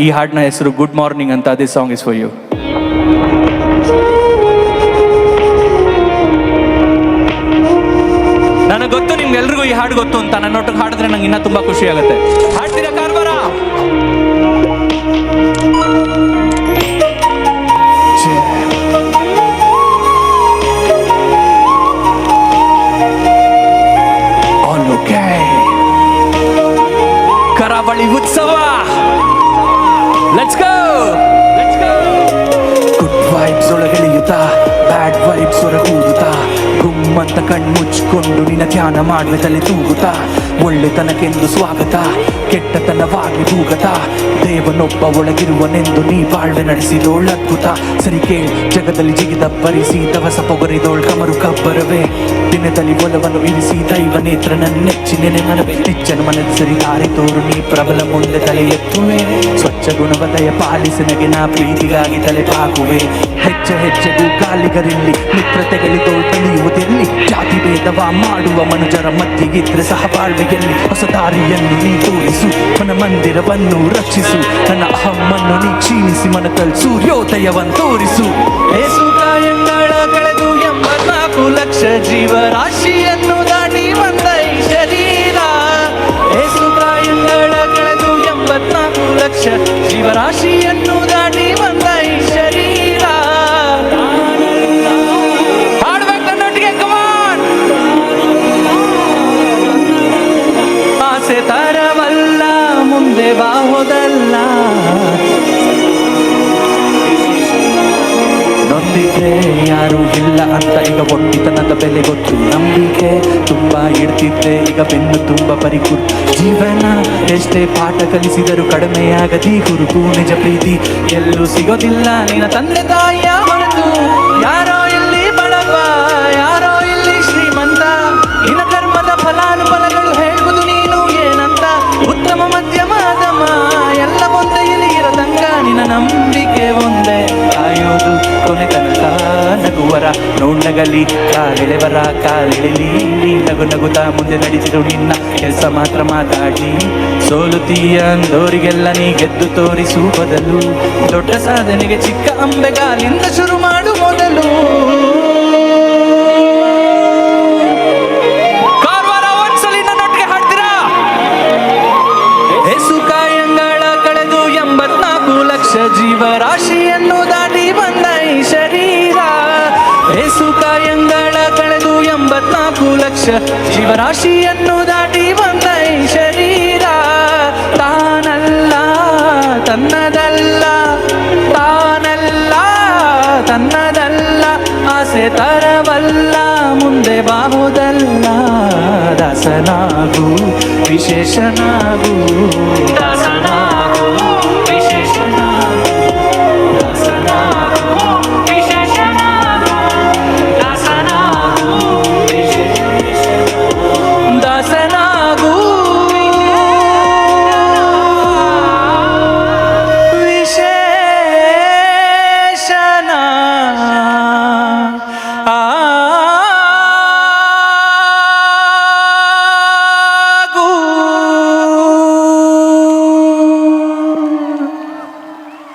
ಈ ಹಾಡಿನ ಹೆಸರು ಗುಡ್ ಮಾರ್ನಿಂಗ್ ಅಂತ. ಅದೇ ಸಾಂಗ್ ಇಸ್ ಫಾರ್ ಯು. ನನಗೆ ಗೊತ್ತು ನಿಮ್ಗೆಲ್ರಿಗೂ ಈ ಹಾಡು ಗೊತ್ತು ಅಂತ. ನನ್ನೊಟ್ಟಿಗೆ ಹಾಡಿದ್ರೆ ನಂಗೆ ಇನ್ನೂ ತುಂಬಾ ಖುಷಿ ಆಗುತ್ತೆ. ಹಾಡ್ತೀರಾ ಕಾರ್ಬಾರ? Karavali Utsav, let's go. Good vibes ಒಳಗಿಳಿಯುತ್ತಾ, ಬ್ಯಾಡ್ ವೈಬ್ಸ್ ಹೊರಗೂಡುತ್ತಾ, ಗುಮ್ಮಂತ ಕಣ್ಮುಚ್ಕೊಂಡು ನಿನ್ನ ಧ್ಯಾನ ಮಾಡುವೆ ತಲೆ ತೂಗುತ್ತಾ. ಒಳ್ಳೆತನಕ್ಕೆಂದು ಸ್ವಾಗತ, ಕೆಟ್ಟತನವಾಗಿ ಭೂಗತ, ದೇವನೊಬ್ಬ ಒಳಗಿರುವನೆಂದು ನೀ ಬಾಳ್ವೆ ನಡೆಸಿದೋಳ್ ಅದ್ಭುತ. ಸರಿ ಕೇಳ್, ಜಗದಲ್ಲಿ ಜಿಗಿದ ಬರಿಸಿ ದವಸ ಪೊಗರಿದೋಳ್ ಕಮರು ಕಬ್ಬರವೇ. ದಿನದಲ್ಲಿ ಒಲವನ್ನು ಇರಿಸಿ ದೈವ ನೇತ್ರ ನನ್ನ ನೆಚ್ಚಿನ ಮನವೇ. ನಿಚ್ಚನ ಮನದ ಸರಿ ದಾರಿ ತೋರು ನೀ ಪ್ರಬಲ ಮುಂದೆ ತಲೆ ಎತ್ತುವೆ. ಸ್ವಚ್ಛ ಗುಣವದಯ ಪಾಲಿಸಿ ನಗೆ ನಾ ಪ್ರೀತಿಗಾಗಿ ತಲೆ ಬಾಗುವೆ. ಹೆಜ್ಜೆಗೂ ಕಾಲಿಗರಿಲ್ಲಿ ಮಿತ್ರತೆಗಳಿದೋಳ್ ತಳಿಯುವುದೆಲ್ಲಿ. ಜಾತಿ ಭೇದವ ಮಾಡುವ ಮನುಜರ ಮಧ್ಯಗಿದ್ರೆ ಸಹ ಬಾಳ್ವೆಯಲ್ಲಿ. ಹೊಸ ದಾರಿಯನ್ನು ನೀ ತೋರಿಸು, ಮನ ಮಂದಿರವನ್ನು ರಕ್ಷಿಸು. ನನ್ನ ಅಹಮ್ಮನ್ನು ನೀ ಕ್ಷೀಣಿಸಿ ಮನದಲ್ಲಿ ಸೂರ್ಯೋದಯವನ್ನು ತೋರಿಸು. ಏಸುಕಾಯಂಗಳ ಕಳೆದು 84 ಲಕ್ಷ ಜೀವರಾಶಿಯನ್ನು ದಾಟಿ ಬಂದ ಈ ಶರೀರ. ಏಸುಕಾಯಂಗಳ ಕಳೆದು 84 ಲಕ್ಷ ಜೀವರಾಶಿಯನ್ನು ದಾಟಿ ಬಂದ ಈ ಶರೀರ. ಹಾಡ್ಬೇಕು ನನ್ನೊಟ್ಟಿಗೆ, ಕಮಾನ್. ಆಸೆ ತರವಲ್ಲ, ಮುಂದೆ ಬಾಹೋದಲ್ಲ. ನೊಂದಿದ್ರೆ ಯಾರು ಇಲ್ಲ ಅಂತ ಈಗ ಒಟ್ಟಿತನದ ಬೆಲೆ ಗೊತ್ತು. ನಂಬಿಕೆ ತುಂಬಾ ಇಡ್ತಿದ್ದೆ ಈಗ ಬೆನ್ನು ತುಂಬ ಪರಿಕುರು. ಜೀವನ ಎಷ್ಟೇ ಪಾಠ ಕಲಿಸಿದರೂ ಕಡಿಮೆಯಾಗದಿ ಹುರುಪು. ನಿಜ ಪ್ರೀತಿ ಎಲ್ಲೂ ಸಿಗೋದಿಲ್ಲ ನಿನ್ನ ತಂದೆ ತಾಯಿಯ ಹೊರತು. ಯಾರೋ ಇಲ್ಲಿ ಬಡವ, ಯಾರೋ ಇಲ್ಲಿ ಶ್ರೀಮಂತ, ನಿನ್ನ ಕರ್ಮದ ಫಲಾನುಫಲಗಳು ಹೇಳುವುದು ನೀನು ಏನಂತ. ಉತ್ತಮ ಮಧ್ಯಮ ಅಧಮ ಎಲ್ಲ ಒಂದೇ ಇಲ್ಲಿ ಇರದಂಗ. ನಿನ್ನ ನಂಬಿಕೆ ಒಂದೇ, ಕಾಯೋದು ಕೊನೆ ತನಕ. ನಗುವರ ನೋಡ್ನಗಲಿ, ಕಾಲೆಳೆವರ ಕಾಲೆಳೆಲಿ. ನೀ ನಗು ನಗುತ್ತಾ ಮುಂದೆ ನಡೆಸಿರು ನಿನ್ನ ಕೆಲಸ ಮಾತ್ರ ಮಾತಾಡಿ. ಸೋಲುತ್ತೀಯ ಅಂದೋರಿಗೆಲ್ಲ ನೀ ಗೆದ್ದು ತೋರಿಸು ಬದಲು. ದೊಡ್ಡ ಸಾಧನೆಗೆ ಚಿಕ್ಕ ಅಂಬೆಗಾಲಿಂದ ಶುರು ಮಾಡು ಮೊದಲು. ಕಾರ್ವಾರ ಒಂದ್ಸಲಿ ನನ್ನೊಟ್ಟಿಗೆ ಹಾಡ್ತೀರಾ? ಏಸುಕಾಯಂಗಳ ಕಳೆದು 84 ಲಕ್ಷ ಜೀವರಾಶಿಯನ್ನು ದಾಟಿ ಬಂದ ಈ ಶರೀರ. ಏಸುಕಾಯಂಗಳ ಕಳೆದು 84 ಲಕ್ಷ ಜೀವರಾಶಿಯನ್ನು ದಾಟಿ ಬಂದ ಈ ಶರೀರ. ತಾನಲ್ಲ ತನ್ನದಲ್ಲ, ತಾನಲ್ಲ ತನ್ನದಲ್ಲ, ಆಸೆ ತರವಲ್ಲ, ಮುಂದೆ ಬಾಹುದಲ್ಲ. ದಾಸನಾಗು, ವಿಶೇಷನಾಗು, ದಾಸನಾಗು.